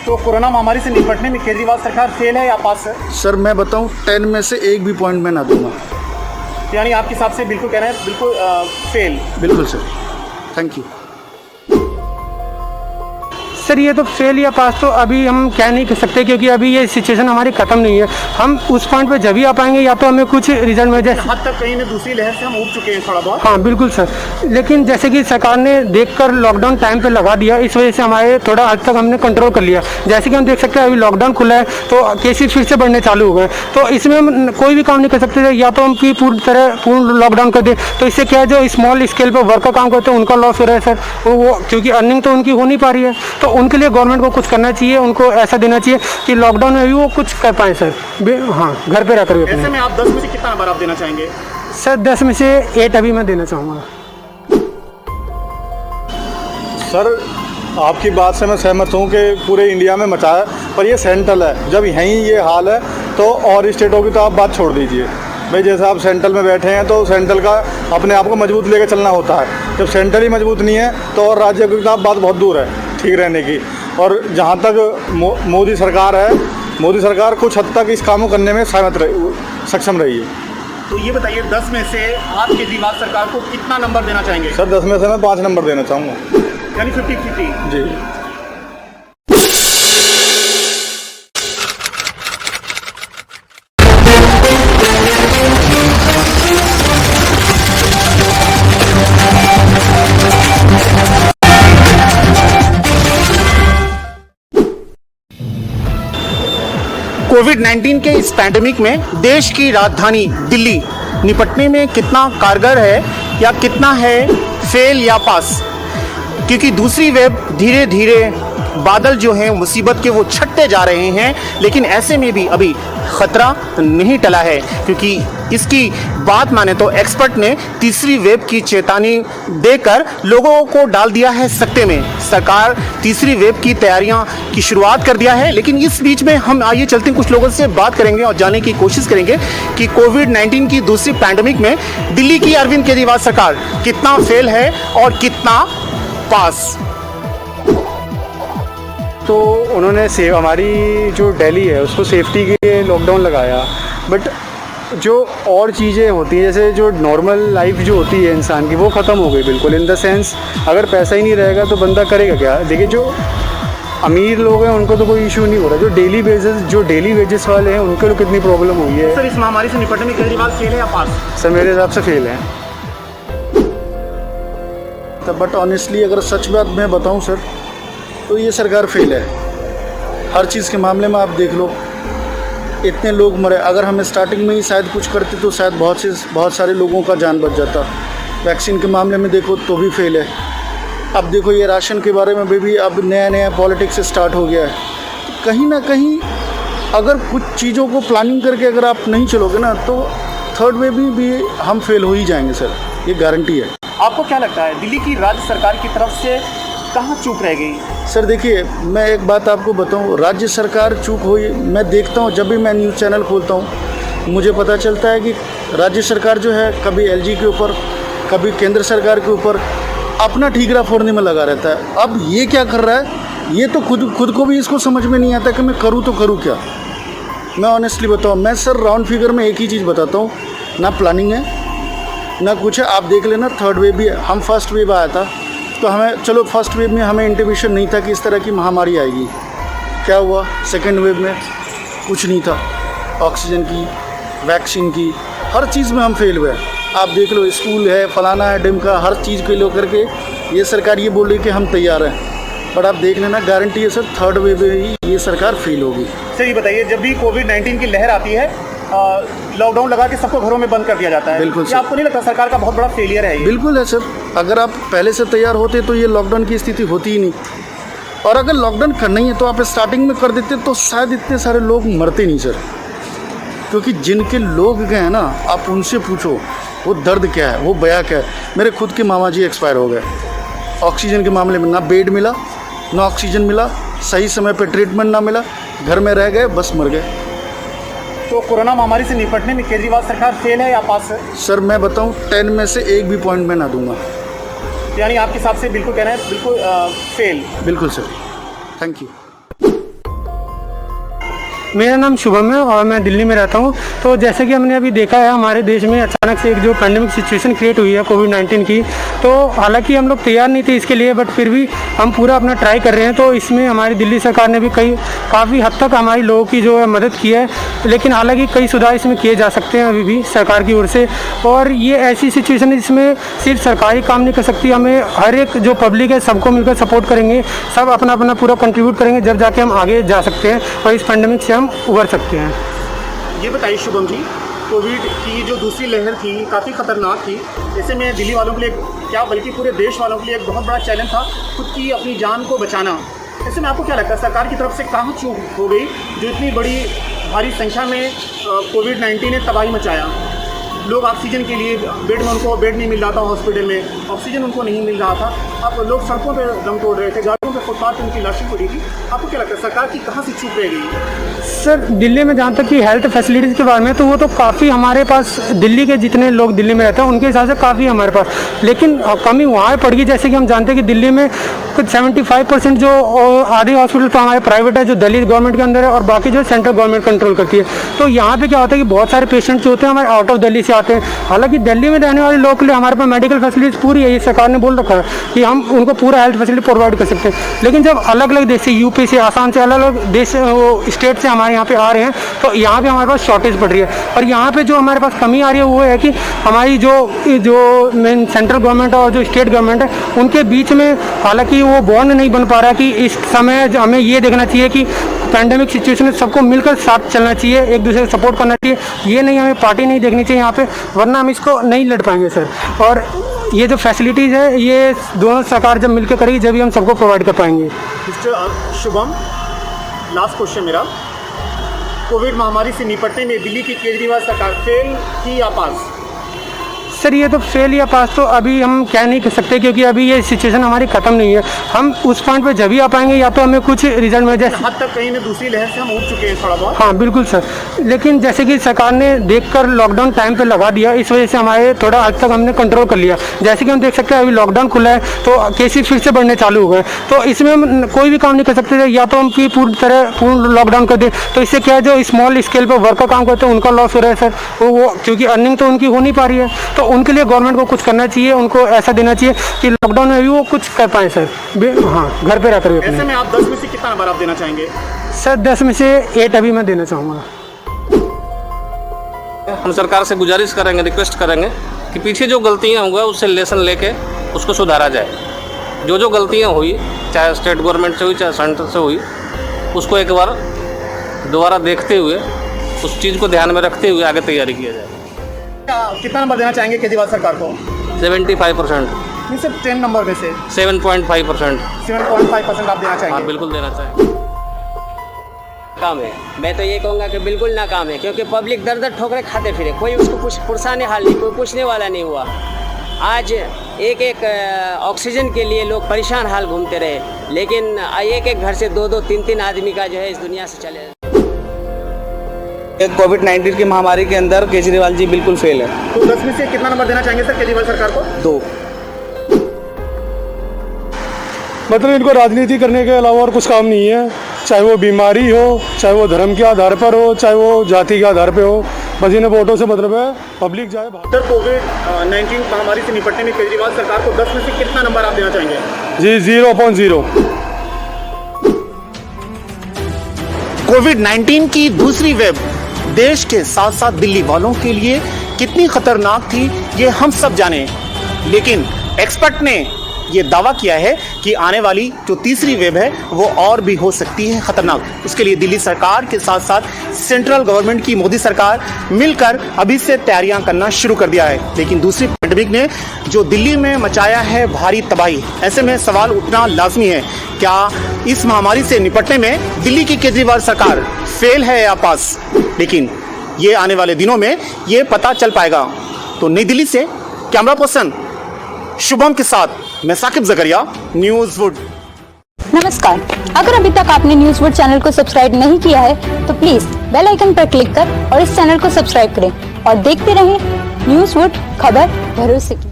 तो कोरोना महामारी से निपटने में केजरीवाल सरकार फेल है या पास है? सर मैं बताऊं 10 में से एक भी पॉइंट मैं ना दूंगा। यानी आपके हिसाब से बिल्कुल कह रहे हैं बिल्कुल फेल। बिल्कुल सर, थैंक यू। सर ये तो फेल या पास तो अभी हम कह नहीं कर सकते, क्योंकि अभी ये सिचुएशन हमारी ख़त्म नहीं है। हम उस पॉइंट पे जब ही आ पाएंगे या तो हमें कुछ रिजल्ट में जैसे हद तक कहीं ना दूसरी लहर से हम उब चुके हैं थोड़ा बहुत। हाँ बिल्कुल सर, लेकिन जैसे कि सरकार ने देखकर लॉकडाउन टाइम पे लगा दिया, इस वजह से हमारे थोड़ा हद तक हमने कंट्रोल कर लिया। जैसे कि हम देख सकते हैं अभी लॉकडाउन खुला है तो केसेस फिर से बढ़ने चालू हो गए, तो इसमें हम कोई भी काम नहीं कर सकते थे। या तो हम की पूर्ण लॉकडाउन कर दे, तो इससे क्या है जो स्मॉल स्केल पर वर्क का काम करते हैं उनका लॉस हो रहा है सर, वो क्योंकि अर्निंग तो उनकी हो नहीं पा रही है। तो उनके लिए गवर्नमेंट को कुछ करना चाहिए, उनको ऐसा देना चाहिए कि लॉकडाउन में भी वो कुछ कर पाएँ सर। हाँ, घर पे रहकर भी। ऐसे में आप 10 में से कितना नंबर आप देना चाहेंगे? सर 10 में से 8 अभी मैं देना चाहूँगा। सर आपकी बात से मैं सहमत हूँ कि पूरे इंडिया में मचा है, पर ये सेंट्रल है। जब यहीं ये हाल है तो और स्टेटों की तो आप बात छोड़ दीजिए भाई। जैसे आप सेंट्रल में बैठे हैं तो सेंट्रल का अपने आप को मजबूत लेकर चलना होता है। जब सेंट्रल ही मजबूत नहीं है तो और राज्य की तो बात बहुत दूर है ठीक रहने की। और जहाँ तक मोदी सरकार है, मोदी सरकार कुछ हद तक इस काम को करने में सक्षम रही है। तो ये बताइए 10 में से आप केजरीवाल सरकार को कितना नंबर देना चाहेंगे? सर 10 में से मैं 5 नंबर देना चाहूँगा, यानी 50-50। जी। कोविड-19 के इस पैंडेमिक में देश की राजधानी दिल्ली निपटने में कितना कारगर है या कितना है फेल या पास? क्योंकि दूसरी वेव धीरे धीरे बादल जो हैं मुसीबत के वो छटते जा रहे हैं, लेकिन ऐसे में भी अभी खतरा नहीं टला है। क्योंकि इसकी बात माने तो एक्सपर्ट ने तीसरी वेव की चेतावनी देकर लोगों को डाल दिया है सकते में। सरकार तीसरी वेव की तैयारियां की शुरुआत कर दिया है, लेकिन इस बीच में हम आइए चलते हैं कुछ लोगों से बात करेंगे और जानने की कोशिश करेंगे कि कोविड-19 की दूसरी पैंडेमिक में दिल्ली की अरविंद केजरीवाल सरकार कितना फेल है और कितना पास। तो उन्होंने हमारी जो दिल्ली है उसको सेफ्टी के लिए लॉकडाउन लगाया, बट जो और चीज़ें होती हैं जैसे जो नॉर्मल लाइफ जो होती है इंसान की वो ख़त्म हो गई बिल्कुल। इन द सेंस अगर पैसा ही नहीं रहेगा तो बंदा करेगा क्या? देखिए जो अमीर लोग हैं उनको तो कोई इशू नहीं हो रहा, जो डेली वेजेस वाले हैं उनको तो कितनी प्रॉब्लम हुई है। सर इस महामारी से निपटने में केजरीवाल फेल है या पास? सर मेरे हिसाब से फेल है। बट ऑनेस्टली अगर सच बात मैं बताऊं सर तो ये सरकार फेल है हर चीज़ के मामले में। आप देख लो इतने लोग मरे, अगर हम स्टार्टिंग में ही शायद कुछ करते तो शायद बहुत सारे लोगों का जान बच जाता। वैक्सीन के मामले में देखो तो भी फेल है। अब देखो ये राशन के बारे में भी अब नया पॉलिटिक्स स्टार्ट हो गया है। तो कहीं ना कहीं अगर कुछ चीज़ों को प्लानिंग करके अगर आप नहीं चलोगे ना तो थर्ड वे भी हम फेल हो ही जाएंगे सर, ये गारंटी है। आपको क्या लगता है दिल्ली की राज्य सरकार की तरफ से कहाँ चूक रह गई? सर देखिए मैं एक बात आपको बताऊं, राज्य सरकार चूक हुई। मैं देखता हूं जब भी मैं न्यूज़ चैनल खोलता हूं मुझे पता चलता है कि राज्य सरकार जो है कभी एलजी के ऊपर कभी केंद्र सरकार के ऊपर अपना ठीकरा फोड़ने में लगा रहता है। अब ये क्या कर रहा है ये तो खुद को भी इसको समझ में नहीं आता कि मैं करूँ तो करूँ क्या। मैं ऑनेस्टली बताऊँ, मैं सर राउंड फिगर में एक ही चीज़ बताता हूँ, ना प्लानिंग है ना कुछ है। आप देख लेना थर्ड वेव भी, हम फर्स्ट वेव आया था तो हमें चलो फर्स्ट वेव में हमें इंटिमेशन नहीं था कि इस तरह की महामारी आएगी। क्या हुआ सेकंड वेव में? कुछ नहीं था। ऑक्सीजन की, वैक्सीन की, हर चीज़ में हम फेल हुए। आप देख लो स्कूल है, फलाना है, डिमका, हर चीज़ को लेकर के ये सरकार ये बोल रही कि हम तैयार हैं, पर आप देख लेना गारंटी है सर थर्ड वेव में ही ये सरकार फेल होगी। सर ये बताइए जब भी कोविड-19 की लहर आती है लॉकडाउन लगा के सबको घरों में बंद कर दिया जाता है। बिल्कुल सर, आपको नहीं लगता सरकार का बहुत बड़ा फेलियर है ये? बिल्कुल है सर। अगर आप पहले से तैयार होते तो ये लॉकडाउन की स्थिति होती ही नहीं। और अगर लॉकडाउन करना ही है तो आप स्टार्टिंग में कर देते तो शायद इतने सारे लोग मरते नहीं सर। क्योंकि जिनके लोग गए हैं ना आप उनसे पूछो वो दर्द क्या है, वो बया क्या है। मेरे खुद के मामा जी एक्सपायर हो गए ऑक्सीजन के मामले में, ना बेड मिला ना ऑक्सीजन मिला, सही समय पर ट्रीटमेंट ना मिला, घर में रह गए बस मर गए। तो कोरोना महामारी से निपटने में केजरीवाल सरकार फेल है या पास है? सर मैं बताऊं 10 में से एक भी पॉइंट मैं ना दूंगा। यानी आपके हिसाब से बिल्कुल कह रहे हैं बिल्कुल फेल। बिल्कुल सर, थैंक यू। मेरा नाम शुभम है और मैं दिल्ली में रहता हूँ। तो जैसे कि हमने अभी देखा है हमारे देश में अचानक से एक जो पैंडेमिक सिचुएशन क्रिएट हुई है कोविड-19 की, तो हालांकि हम लोग तैयार नहीं थे इसके लिए, बट फिर भी हम पूरा अपना ट्राई कर रहे हैं। तो इसमें हमारी दिल्ली सरकार ने भी काफ़ी हद तक हमारी लोगों की जो है मदद की है, लेकिन हालांकि कई सुधार इसमें किए जा सकते हैं अभी भी सरकार की ओर से। और ये ऐसी सिचुएशन है जिसमें सिर्फ सरकारी काम नहीं कर सकती, हमें हर एक जो पब्लिक है सबको मिलकर सपोर्ट करेंगे, सब अपना अपना पूरा कंट्रीब्यूट करेंगे, जब जाके हम आगे जा सकते हैं और इस पैंडेमिक से हम उबर सकते हैं। ये बताइए शुभम जी, कोविड की जो दूसरी लहर थी काफ़ी खतरनाक थी। ऐसे में दिल्ली वालों के लिए क्या बल्कि पूरे देश वालों के लिए एक बहुत बड़ा चैलेंज था खुद की अपनी जान को बचाना। ऐसे में आपको क्या लगता है सरकार की तरफ से कहाँ चूक हो गई जो इतनी बड़ी भारी संख्या में कोविड-19 ने तबाही मचाया? लोग ऑक्सीजन के लिए उनको बेड नहीं मिल रहा था, हॉस्पिटल में ऑक्सीजन उनको नहीं मिल रहा था, अब लोग सड़कों पे दम तोड़ रहे थे, गाड़ियों पे फुटपाथ पे उनकी लाशें पड़ी थी। आपको क्या लगता है सरकार की कहाँ से चूक रह गई? सर दिल्ली में जहाँ तक कि हेल्थ फैसिलिटीज़ के बारे में, तो वो तो काफ़ी हमारे पास दिल्ली के जितने लोग दिल्ली में रहते हैं उनके हिसाब से काफ़ी हमारे पास, लेकिन कमी वहाँ पड़ गई। जैसे कि हम जानते हैं कि दिल्ली में कुछ 75% जो आधे हॉस्पिटल तो हमारे प्राइवेट है जो दिल्ली गवर्नमेंट के अंदर है, और बाकी जो सेंट्रल गवर्नमेंट कंट्रोल करती है। तो यहाँ पे क्या होता है कि बहुत सारे पेशेंट जो होते हैं हमारे आउट ऑफ दिल्ली से आते हैं। हालांकि दिल्ली में रहने वाले लोगों के लिए हमारे पास मेडिकल फैसिलिटीज़ पूरी है, ये सरकार ने बोल रखा है कि हम उनको पूरा हेल्थ फैसिलिटी प्रोवाइड कर सकते हैं। लेकिन जब अलग अलग देश से, यूपी से, आसाम से, अलग अलग देश स्टेट से हमारे यहाँ पे आ रहे हैं, तो यहाँ पे हमारे पास शॉर्टेज पड़ रही है। और यहाँ पे जो हमारे पास कमी आ रही है वो है कि हमारी जो मेन सेंट्रल गवर्नमेंट और जो स्टेट गवर्नमेंट है उनके बीच में हालांकि वो बॉन्ड नहीं बन पा रहा कि इस समय हमें ये देखना चाहिए कि पैंडेमिक सिचुएशन में सबको मिलकर साथ चलना चाहिए, एक दूसरे को सपोर्ट करना चाहिए। ये नहीं, हमें पार्टी नहीं देखनी चाहिए यहाँ पे, वरना हम इसको नहीं लड़ पाएंगे सर। और ये जो फैसिलिटीज़ है ये दोनों सरकार जब मिलकर करेगी जब ही हम सबको प्रोवाइड कर पाएंगे। मिस्टर शुभम, लास्ट क्वेश्चन मेरा, कोविड महामारी से निपटने में दिल्ली की केजरीवाल सरकार फेल की या पास? सर ये तो फेल या पास तो अभी हम कह नहीं कर सकते, क्योंकि अभी ये सिचुएशन हमारी ख़त्म नहीं है। हम उस पॉइंट पे जब भी आ पाएंगे या तो हमें कुछ रिजल्ट मिल जाए। हद तक कहीं में दूसरी लहर से हम उठ चुके हैं थोड़ा बहुत। हाँ बिल्कुल सर, लेकिन जैसे कि सरकार ने देखकर लॉकडाउन टाइम पे लगा दिया, इस वजह से हमारे थोड़ा हद तक हमने कंट्रोल कर लिया। जैसे कि हम देख सकते हैं अभी लॉकडाउन खुला है तो केसेस फिर से बढ़ने चालू हो गए, तो इसमें हम कोई भी काम नहीं कर सकते। या तो हम पूर्ण लॉकडाउन कर दें, तो इससे क्या है जो स्मॉल स्केल पर वर्क का काम करते हैं उनका लॉस हो रहा है सर, वो क्योंकि अर्निंग तो उनकी हो नहीं पा रही है। तो उनके लिए गवर्नमेंट को कुछ करना चाहिए, उनको ऐसा देना चाहिए कि लॉकडाउन में भी वो कुछ कर पाए सर। हाँ, घर पे रहकर भी। ऐसे में आप 10 में से कितना नंबर आप देना चाहेंगे? सर 10 में से 8 अभी मैं देना चाहूँगा। हम सरकार से गुजारिश करेंगे, रिक्वेस्ट करेंगे कि पीछे जो गलतियाँ हुआ उससे लेसन लेके उसको सुधारा जाए। जो गलतियाँ हुई, चाहे स्टेट गवर्नमेंट से हुई चाहे सेंटर से हुई, उसको एक बार दोबारा देखते हुए उस चीज़ को ध्यान में रखते हुए आगे तैयारी किया जाए। कितना नंबर देना चाहेंगे केजरीवाल सरकार को? 75%। नहीं सिर्फ 10 नंबर में से 7.5%। 7.5% आप देना चाहेंगे? हाँ बिल्कुल देना चाहिए। नाकाम है, मैं तो ये कहूँगा कि बिल्कुल नाकाम है, क्योंकि पब्लिक दर दर ठोकरे खाते फिरे, कोई उसको पुरसाने हाल नहीं, कोई पूछने वाला नहीं हुआ। आज एक एक ऑक्सीजन के लिए लोग परेशान हाल घूमते रहे, लेकिन एक एक घर से 2-2, 3-3 आदमी का जो है इस दुनिया से चले। कोविड-19 की महामारी के अंदर केजरीवाल जी बिल्कुल फेल है। तो 10 में से कितना नंबर देना चाहेंगे सर केजरीवाल सरकार को? 2। मतलब इनको राजनीति करने के अलावा और कुछ काम नहीं है, चाहे वो बीमारी हो, चाहे वो धर्म के आधार पर हो, चाहे वो जाति के आधार पर हो, बस इन्हें वोटों से मतलब है। पब्लिक जाए सर कोविड-19 महामारी से निपटने में केजरीवाल सरकार को 10 में से कितना नंबर आप देना चाहेंगे? जी 0.0। कोविड-19 की दूसरी वेव देश के साथ साथ दिल्ली वालों के लिए कितनी खतरनाक थी ये हम सब जाने, लेकिन एक्सपर्ट ने ये दावा किया है कि आने वाली जो तीसरी वेव है वो और भी हो सकती है खतरनाक। उसके लिए दिल्ली सरकार के साथ साथ सेंट्रल गवर्नमेंट की मोदी सरकार मिलकर अभी से तैयारियां करना शुरू कर दिया है। लेकिन दूसरी पैंडेमिक ने जो दिल्ली में मचाया है भारी तबाही, ऐसे में सवाल उठना लाजमी है, क्या इस महामारी से निपटने में दिल्ली की केजरीवाल सरकार फेल है या पास? लेकिन ये आने वाले दिनों में ये पता चल पाएगा। तो नई दिल्ली से कैमरा पर्सन शुभम के साथ मैं साकिब जकरिया, न्यूज़ वुड। नमस्कार, अगर अभी तक आपने न्यूज़ वुड चैनल को सब्सक्राइब नहीं किया है तो प्लीज बेल आइकन पर क्लिक कर और इस चैनल को सब्सक्राइब करें और देखते रहें न्यूज़ वुड, खबर भरोसे की।